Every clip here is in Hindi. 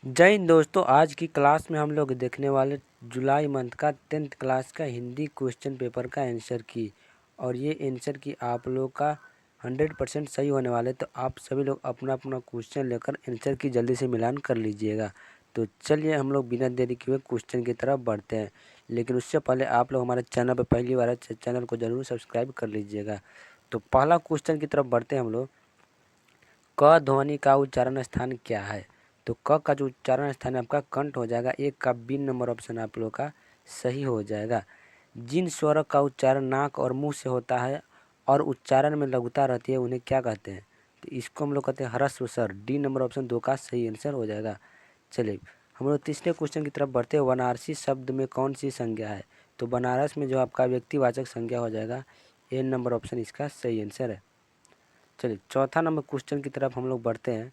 जय हिंद दोस्तों। आज की क्लास में हम लोग देखने वाले जुलाई मंथ का 10th क्लास का हिंदी क्वेश्चन पेपर का आंसर की। और ये आंसर की आप लोग का 100% सही होने वाले। तो आप सभी लोग अपना अपना क्वेश्चन लेकर आंसर की जल्दी से मिलान कर लीजिएगा। तो चलिए हम लोग बिना देरी किए क्वेश्चन की तरफ बढ़ते हैं। लेकिन उससे पहले आप लोग हमारे चैनल पर पहली बार है, चैनल को जरूर सब्सक्राइब कर लीजिएगा। तो पहला क्वेश्चन की तरफ बढ़ते हैं हम लोग। क ध्वनि का उच्चारण स्थान क्या है? तो क का जो उच्चारण स्थान है आपका कंठ हो जाएगा। एक का बी नंबर ऑप्शन आप लोग का सही हो जाएगा। जिन स्वर का उच्चारण नाक और मुंह से होता है और उच्चारण में लघुता रहती है उन्हें क्या कहते हैं? तो इसको हम लोग कहते हैं ह्रस्व स्वर। डी नंबर ऑप्शन 2 का सही आंसर हो जाएगा। चलिए हम लोग तीसरे क्वेश्चन की तरफ बढ़ते हैं। बनारसी शब्द में कौन सी संज्ञा है? तो बनारस में जो आपका व्यक्तिवाचक संज्ञा हो जाएगा। ए नंबर ऑप्शन इसका सही आंसर है। चलिए चौथा नंबर क्वेश्चन की तरफ हम लोग बढ़ते हैं।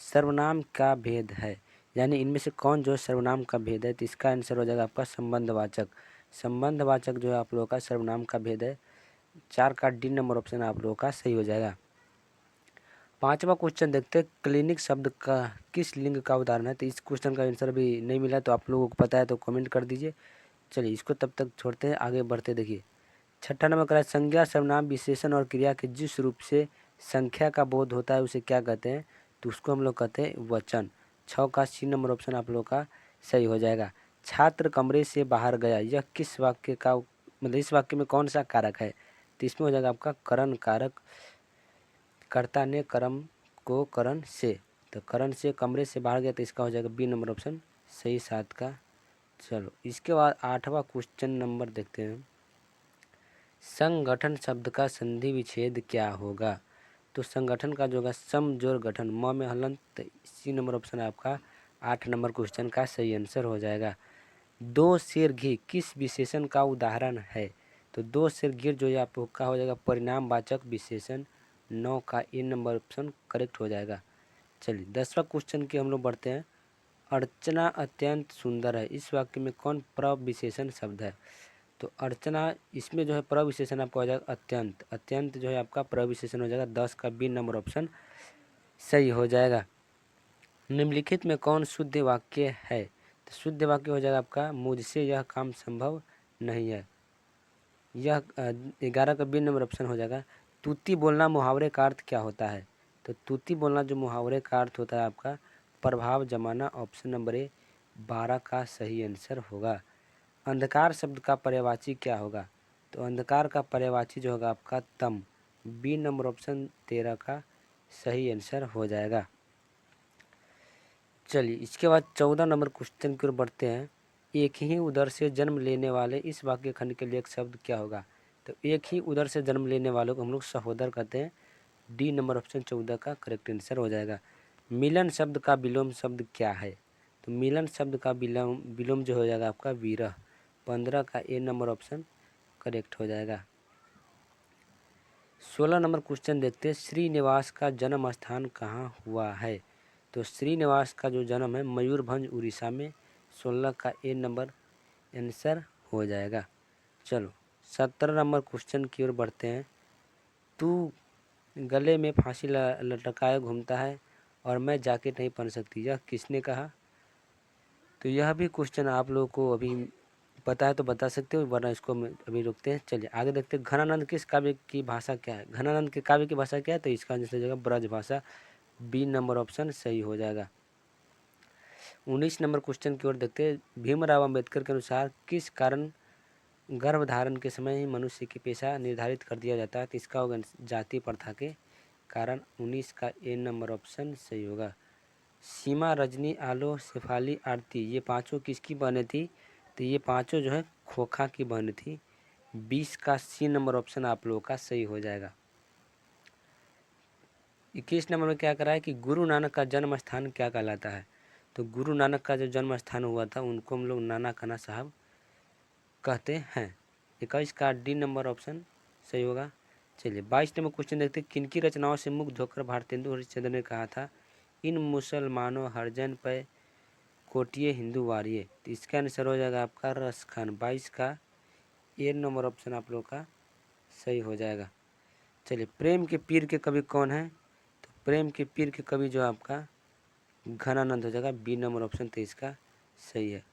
सर्वनाम का भेद है, यानी इनमें से कौन जो सर्वनाम का भेद है? तो इसका आंसर हो जाएगा आपका संबंधवाचक। संबंधवाचक जो है आप लोगों का सर्वनाम का भेद है। 4 का डी नंबर ऑप्शन आप लोगों का सही हो जाएगा। पांचवा क्वेश्चन देखते हैं। क्लिनिक शब्द का किस लिंग का उदाहरण है? तो इस क्वेश्चन का आंसर भी नहीं मिला, तो आप लोगों को पता है तो कमेंट कर दीजिए। चलिए इसको तब तक छोड़ते हैं, आगे बढ़ते। देखिए छठा नंबर का संज्ञा सर्वनाम विशेषण और क्रिया के जिस रूप से संख्या का बोध होता है उसे क्या कहते हैं? तो उसको हम लोग कहते हैं वचन। 6 का सी नंबर ऑप्शन आप लोग का सही हो जाएगा। छात्र कमरे से बाहर गया, यह किस वाक्य का मतलब इस वाक्य में कौन सा कारक है? तो इसमें हो जाएगा आपका करण कारक। कर्ता ने कर्म को करण से, तो करण से कमरे से बाहर गया, तो इसका हो जाएगा बी नंबर ऑप्शन सही 7 का। चलो इसके बाद आठवां क्वेश्चन नंबर देखते हैं। संगठन शब्द का संधि विच्छेद क्या होगा? तो संगठन का जो होगा सम जोड़ गठन, म में हलंत, तो सी नंबर ऑप्शन आपका 8 नंबर क्वेश्चन का सही आंसर हो जाएगा। दो शेर घी किस विशेषण का उदाहरण है? तो दो शेर गिर जो है आपका हो जाएगा परिणामवाचक विशेषण। 9 का ए नंबर ऑप्शन करेक्ट हो जाएगा। चलिए 10वां क्वेश्चन की हम लोग बढ़ते हैं। अर्चना अत्यंत सुंदर है, इस वाक्य में कौन प्रविशेषण शब्द है? तो अर्चना इसमें जो है प्रविशेषण आपका हो जाएगा अत्यंत। अत्यंत जो है आपका प्रविशेषण हो जाएगा। 10 का बी नंबर ऑप्शन सही हो जाएगा। निम्नलिखित में कौन शुद्ध वाक्य है? तो शुद्ध वाक्य हो जाएगा आपका मुझसे यह काम संभव नहीं है। यह 11 का बी नंबर ऑप्शन हो जाएगा। तूती बोलना मुहावरे का अर्थ क्या होता है? तो तूती बोलना जो मुहावरे का अर्थ होता है आपका प्रभाव जमाना। ऑप्शन नंबर ए 12 का सही आंसर होगा। अंधकार शब्द का पर्यायवाची क्या होगा? तो अंधकार का पर्यायवाची जो होगा आपका तम। बी नंबर ऑप्शन 13 का सही आंसर हो जाएगा। चलिए इसके बाद 14 नंबर क्वेश्चन की ओर बढ़ते हैं। एक ही उदर से जन्म लेने वाले इस वाक्य खंड के लिए एक शब्द क्या होगा? तो एक ही उदर से जन्म लेने वालों को हम लोग सहोदर कहते हैं। डी नंबर ऑप्शन 14 का करेक्ट आंसर हो जाएगा। मिलन शब्द का विलोम शब्द क्या है? तो मिलन शब्द का विलोम जो हो जाएगा आपका विरह। 15 का ए नंबर ऑप्शन करेक्ट हो जाएगा। 16 नंबर क्वेश्चन देखते हैं। श्रीनिवास का जन्म स्थान कहाँ हुआ है? तो श्रीनिवास का जो जन्म है मयूरभंज उड़ीसा में। 16 का ए नंबर आंसर हो जाएगा। चलो 17 नंबर क्वेश्चन की ओर बढ़ते हैं। तू गले में फांसी लटकाए घूमता है और मैं जैकेट नहीं पहन सकती, यह किसने कहा? तो यह भी क्वेश्चन आप लोगों को अभी पता है तो बता सकते हो, वरना इसको अभी रुकते हैं। चलिए आगे देखते हैं। घनानंद किस काव्य की भाषा क्या है? घनानंद के काव्य की भाषा क्या है? तो इसका आंसर हो जाएगा ब्रज भाषा। बी नंबर ऑप्शन सही हो जाएगा। 19 नंबर क्वेश्चन की ओर देखते हैं। भीमराव अंबेडकर के अनुसार किस कारण गर्भधारण के समय ही मनुष्य की पेशा निर्धारित कर दिया जाता है? तो इसका होगा जाति प्रथा के कारण। 19 का ए नंबर ऑप्शन सही होगा। सीमा, रजनी, आलो, शेफाली, आरती, ये पांचों किसकी बहनें थी? तो ये पांचों जो है खोखा की बहन थी। 20 का सी नंबर ऑप्शन आप लोगों का सही हो जाएगा। 21 नंबर में क्या करा है कि गुरु नानक का जन्म स्थान क्या कहलाता है? तो गुरु नानक का जो जन्म स्थान हुआ था उनको हम लोग नाना खाना साहब कहते हैं। 21 का डी नंबर ऑप्शन सही होगा। चलिए 22 नंबर क्वेश्चन देखते हैं। किनकी रचनाओं से मुग्ध होकर भारतेंदु हरिश्चंद्र ने कहा था, इन मुसलमानों हरजन पे कोटिये हिंदू वारिये? तो इसका आंसर हो जाएगा आपका रस खान। 22 का ए नंबर ऑप्शन आप लोग का सही हो जाएगा। चलिए प्रेम के पीर के कवि कौन है? तो प्रेम के पीर के कवि जो आपका घनानंद हो जाएगा, बी नंबर ऑप्शन तो इसका सही है।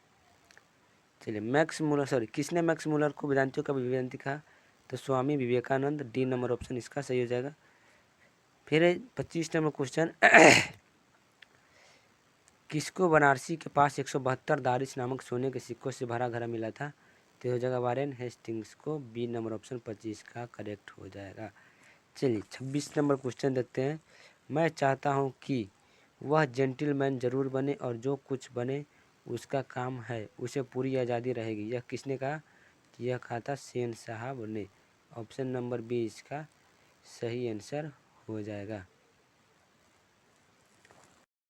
चलिए मैक्स मूलर, सॉरी किसने मैक्स मूलर को वेदांतियों का वेदांती कहा? तो Swami Vivekananda, D number option इसका सही हो जाएगा। फिर 25 नंबर क्वेश्चन किसको बनारसी के पास 172 दारिश नामक सोने के सिक्कों से भरा घड़ा मिला था? तो हो जाएगा वारेन हेस्टिंग्स को, बी नंबर ऑप्शन 25 का करेक्ट हो जाएगा। चलिए 26 नंबर क्वेश्चन देखते हैं। मैं चाहता हूँ कि वह जेंटिलमैन जरूर बने और जो कुछ बने उसका काम है उसे पूरी आज़ादी रहेगी, यह किसने कहा? यह कहा था सेन साहब ने। ऑप्शन नंबर बी इसका सही आंसर हो जाएगा।